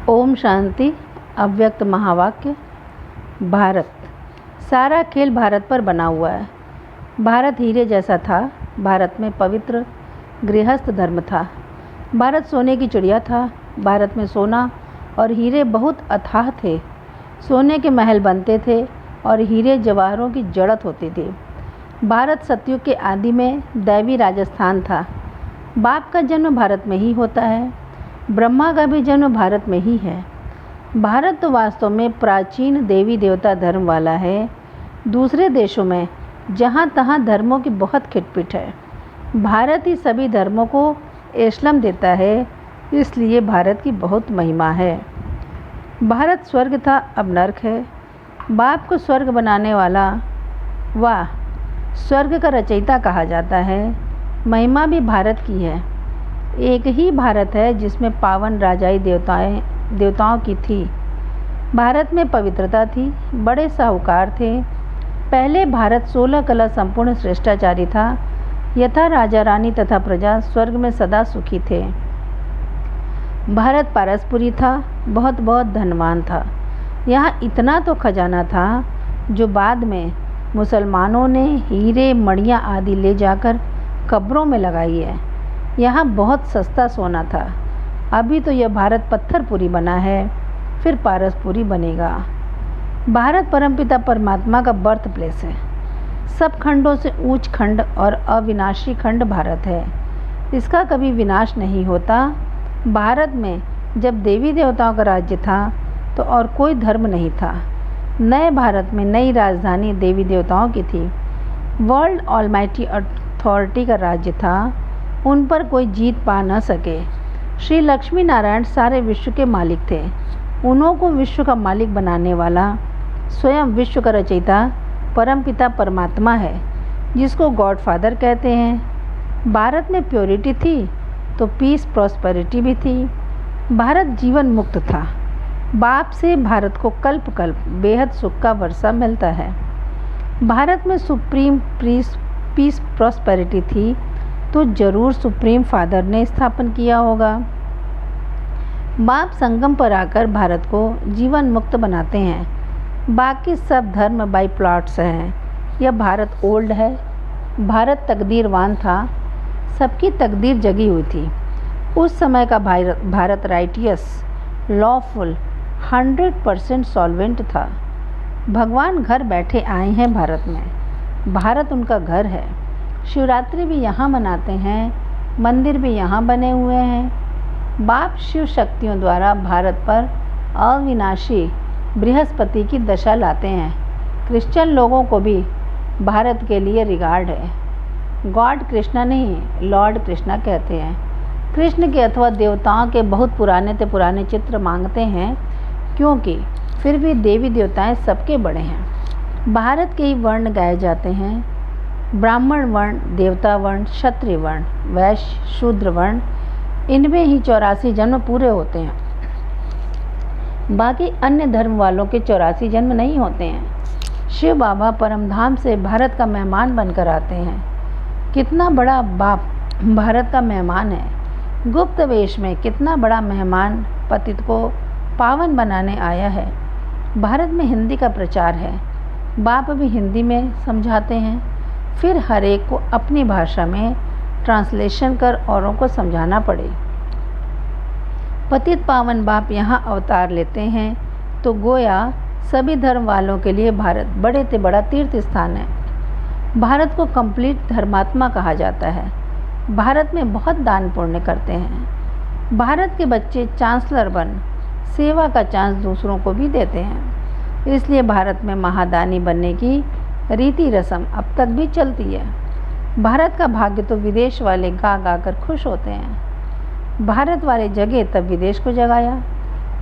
ओम शांति। अव्यक्त महावाक्य। भारत। सारा खेल भारत पर बना हुआ है। भारत हीरे जैसा था। भारत में पवित्र गृहस्थ धर्म था। भारत सोने की चिड़िया था। भारत में सोना और हीरे बहुत अथाह थे। सोने के महल बनते थे और हीरे जवाहरों की जड़त होती थी। भारत सतयुग के आदि में दैवी राजस्थान था। बाप का जन्म भारत में ही होता है। ब्रह्मा का भी जन्म भारत में ही है। भारत तो वास्तव में प्राचीन देवी देवता धर्म वाला है। दूसरे देशों में जहाँ तहाँ धर्मों की बहुत खिटपिट है। भारत ही सभी धर्मों को एस्लम देता है, इसलिए भारत की बहुत महिमा है। भारत स्वर्ग था, अब नर्क है। बाप को स्वर्ग बनाने वाला वाह स्वर्ग का रचयिता कहा जाता है। महिमा भी भारत की है। एक ही भारत है जिसमें पावन राजाई देवताओं की थी। भारत में पवित्रता थी, बड़े साहूकार थे। पहले भारत 16 कला संपूर्ण श्रेष्ठाचारी था। यथा राजा रानी तथा प्रजा स्वर्ग में सदा सुखी थे। भारत पारसपुरी था, बहुत बहुत धनवान था। यहाँ इतना तो खजाना था जो बाद में मुसलमानों ने हीरे मणियाँ आदि ले जाकर कब्रों में लगाई है। यहाँ बहुत सस्ता सोना था। अभी तो यह भारत पत्थरपुरी बना है, फिर पारसपुरी बनेगा। भारत परमपिता परमात्मा का बर्थ प्लेस है। सब खंडों से ऊंच खंड और अविनाशी खंड भारत है। इसका कभी विनाश नहीं होता। भारत में जब देवी देवताओं का राज्य था तो और कोई धर्म नहीं था। नए भारत में नई राजधानी देवी देवताओं की थी। वर्ल्ड ऑलमाइटी अथॉरिटी का राज्य था। उन पर कोई जीत पा न सके। श्री लक्ष्मी नारायण सारे विश्व के मालिक थे। उन्हों को विश्व का मालिक बनाने वाला स्वयं विश्व का रचयिता परमपिता परमात्मा है, जिसको गॉड फादर कहते हैं। भारत में प्योरिटी थी तो पीस प्रॉस्पेरिटी भी थी। भारत जीवन मुक्त था। बाप से भारत को कल्प कल्प बेहद सुख का वर्षा मिलता है। भारत में सुप्रीम पीस प्रॉस्पेरिटी थी तो जरूर सुप्रीम फादर ने स्थापन किया होगा। बाप संगम पर आकर भारत को जीवन मुक्त बनाते हैं। बाकी सब धर्म बाई प्लॉट्स हैं। यह भारत ओल्ड है। भारत तकदीरवान था। सबकी तकदीर जगी हुई थी। उस समय का भारत राइटियस, लॉफुल, 100% सॉल्वेंट था। भगवान घर बैठे आए हैं भारत में। भारत उनका घर है। शिवरात्रि भी यहाँ मनाते हैं। मंदिर भी यहाँ बने हुए हैं। बाप शिव शक्तियों द्वारा भारत पर अविनाशी बृहस्पति की दशा लाते हैं। क्रिश्चियन लोगों को भी भारत के लिए रिगार्ड है। गॉड कृष्णा नहीं, लॉर्ड कृष्णा कहते हैं। कृष्ण के अथवा देवताओं के बहुत पुराने से पुराने चित्र मांगते हैं, क्योंकि फिर भी देवी देवताएं सबके बड़े हैं। भारत के ही वर्ण गाए जाते हैं। ब्राह्मण वर्ण, देवता वर्ण, क्षत्रिय वर्ण, वैश्य, शूद्र वर्ण, इनमें ही 84 जन्म पूरे होते हैं। बाकी अन्य धर्म वालों के 84 जन्म नहीं होते हैं। शिव बाबा परमधाम से भारत का मेहमान बनकर आते हैं। कितना बड़ा बाप भारत का मेहमान है। गुप्त वेश में कितना बड़ा मेहमान पतित को पावन बनाने आया है। भारत में हिंदी का प्रचार है। बाप भी हिंदी में समझाते हैं। फिर हर एक को अपनी भाषा में ट्रांसलेशन कर औरों को समझाना पड़े। पतित पावन बाप यहाँ अवतार लेते हैं तो गोया सभी धर्म वालों के लिए भारत बड़े से बड़ा तीर्थ स्थान है। भारत को कंप्लीट धर्मात्मा कहा जाता है। भारत में बहुत दान पुण्य करते हैं। भारत के बच्चे चांसलर बन सेवा का चांस दूसरों को भी देते हैं। इसलिए भारत में महादानी बनने की रीति रस्म अब तक भी चलती है। भारत का भाग्य तो विदेश वाले गा गा कर खुश होते हैं। भारत वाले जगे तब विदेश को जगाया।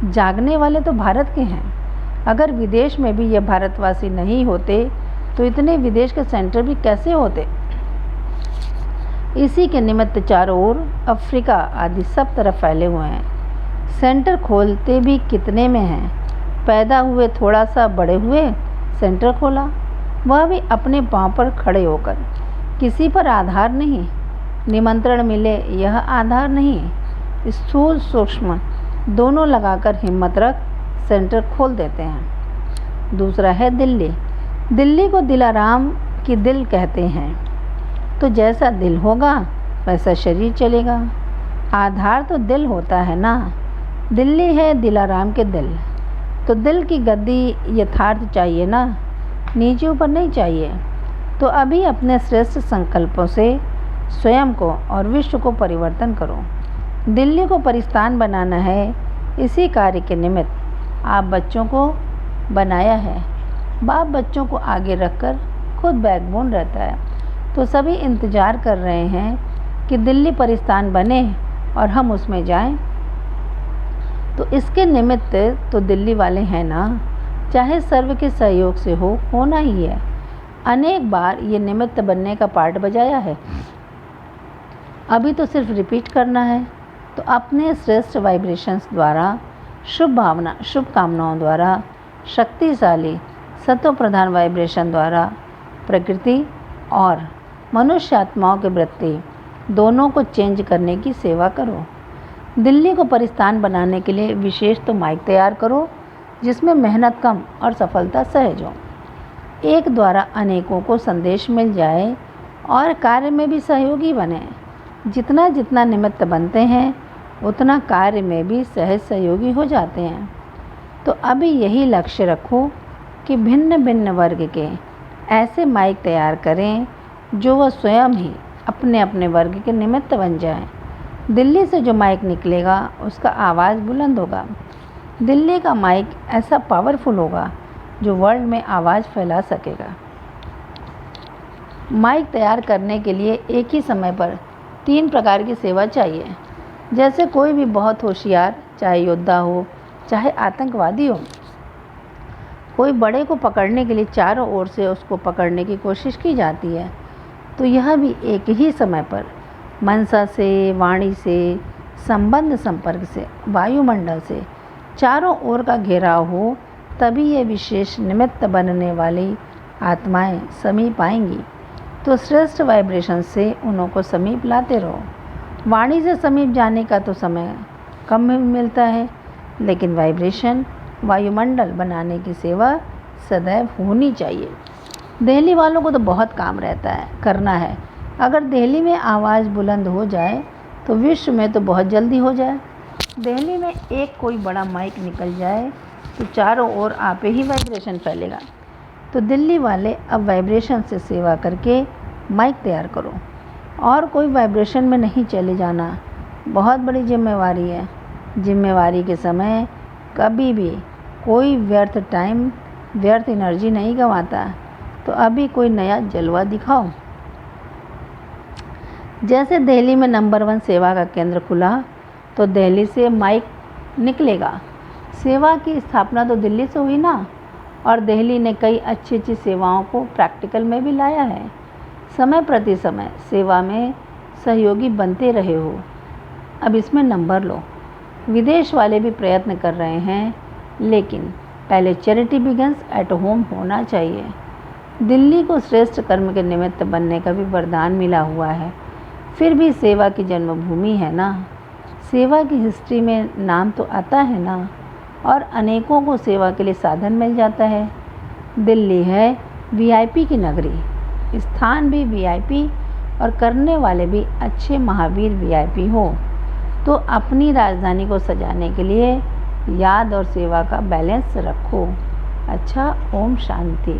जागने वाले तो भारत के हैं। अगर विदेश में भी ये भारतवासी नहीं होते तो इतने विदेश के सेंटर भी कैसे होते। इसी के निमित्त चारों ओर अफ्रीका आदि सब तरफ फैले हुए हैं। सेंटर खोलते भी कितने में हैं। पैदा हुए थोड़ा सा, बड़े हुए, सेंटर खोला, वह भी अपने पांव पर खड़े होकर। किसी पर आधार नहीं। निमंत्रण मिले यह आधार नहीं। स्थूल सूक्ष्म दोनों लगाकर हिम्मत रख सेंटर खोल देते हैं। दूसरा है दिल्ली। दिल्ली को दिलाराम की दिल कहते हैं। तो जैसा दिल होगा वैसा शरीर चलेगा। आधार तो दिल होता है ना। दिल्ली है दिलाराम के दिल। तो दिल की गद्दी यथार्थ चाहिए ना, नीचे ऊपर नहीं चाहिए। तो अभी अपने श्रेष्ठ संकल्पों से स्वयं को और विश्व को परिवर्तन करो। दिल्ली को परिस्थान बनाना है। इसी कार्य के निमित्त आप बच्चों को बनाया है। बाप बच्चों को आगे रखकर खुद बैकबोन रहता है। तो सभी इंतज़ार कर रहे हैं कि दिल्ली परिस्थान बने और हम उसमें जाएं। तो इसके निमित्त तो दिल्ली वाले हैं ना, चाहे सर्व के सहयोग से हो, होना ही है। अनेक बार ये निमित्त बनने का पार्ट बजाया है, अभी तो सिर्फ रिपीट करना है। तो अपने श्रेष्ठ वाइब्रेशंस द्वारा, शुभ कामनाओं द्वारा, शक्तिशाली सत्व प्रधान वाइब्रेशन द्वारा प्रकृति और मनुष्य आत्माओं के वृत्ति दोनों को चेंज करने की सेवा करो। दिल्ली को परिस्थान बनाने के लिए विशेष तो माइक तैयार करो जिसमें मेहनत कम और सफलता सहज हो। एक द्वारा अनेकों को संदेश मिल जाए और कार्य में भी सहयोगी बने। जितना जितना निमित्त बनते हैं उतना कार्य में भी सहज सहयोगी हो जाते हैं। तो अभी यही लक्ष्य रखो कि भिन्न भिन्न वर्ग के ऐसे माइक तैयार करें जो वह स्वयं ही अपने अपने वर्ग के निमित्त बन जाएं। दिल्ली से जो माइक निकलेगा उसका आवाज़ बुलंद होगा। दिल्ली का माइक ऐसा पावरफुल होगा जो वर्ल्ड में आवाज़ फैला सकेगा। माइक तैयार करने के लिए एक ही समय पर 3 प्रकार की सेवा चाहिए। जैसे कोई भी बहुत होशियार, चाहे योद्धा हो चाहे आतंकवादी हो, कोई बड़े को पकड़ने के लिए चारों ओर से उसको पकड़ने की कोशिश की जाती है, तो यह भी एक ही समय पर मनसा से, वाणी से, संबंध संपर्क से, वायुमंडल से चारों ओर का घेराव हो, तभी ये विशेष निमित्त बनने वाली आत्माएं समीप आएंगी। तो श्रेष्ठ वाइब्रेशन से उन्हों को समीप लाते रहो। वाणी से समीप जाने का तो समय कम मिलता है, लेकिन वाइब्रेशन वायुमंडल बनाने की सेवा सदैव होनी चाहिए। दिल्ली वालों को तो बहुत काम रहता है, करना है। अगर दिल्ली में आवाज़ बुलंद हो जाए तो विश्व में तो बहुत जल्दी हो जाए। दिल्ली में एक कोई बड़ा माइक निकल जाए तो चारों ओर आपे ही वाइब्रेशन फैलेगा। तो दिल्ली वाले अब वाइब्रेशन से सेवा करके माइक तैयार करो और कोई वाइब्रेशन में नहीं चले जाना। बहुत बड़ी जिम्मेवारी है। जिम्मेवारी के समय कभी भी कोई व्यर्थ टाइम, व्यर्थ एनर्जी नहीं गंवाता। तो अभी कोई नया जलवा दिखाओ। जैसे दिल्ली में नंबर 1 सेवा का केंद्र खुला तो दिल्ली से माइक निकलेगा। सेवा की स्थापना तो दिल्ली से हुई ना, और दिल्ली ने कई अच्छी अच्छी सेवाओं को प्रैक्टिकल में भी लाया है। समय प्रति समय सेवा में सहयोगी बनते रहे हो। अब इसमें नंबर लो। विदेश वाले भी प्रयत्न कर रहे हैं, लेकिन पहले चैरिटी बिगन्स एट होम होना चाहिए। दिल्ली को श्रेष्ठ कर्म के निमित्त बनने का भी वरदान मिला हुआ है, फिर भी सेवा की जन्मभूमि है ना। सेवा की हिस्ट्री में नाम तो आता है ना, और अनेकों को सेवा के लिए साधन मिल जाता है। दिल्ली है वीआईपी की नगरी। स्थान भी वीआईपी और करने वाले भी अच्छे महावीर वीआईपी हो। तो अपनी राजधानी को सजाने के लिए याद और सेवा का बैलेंस रखो। अच्छा, ओम शांति।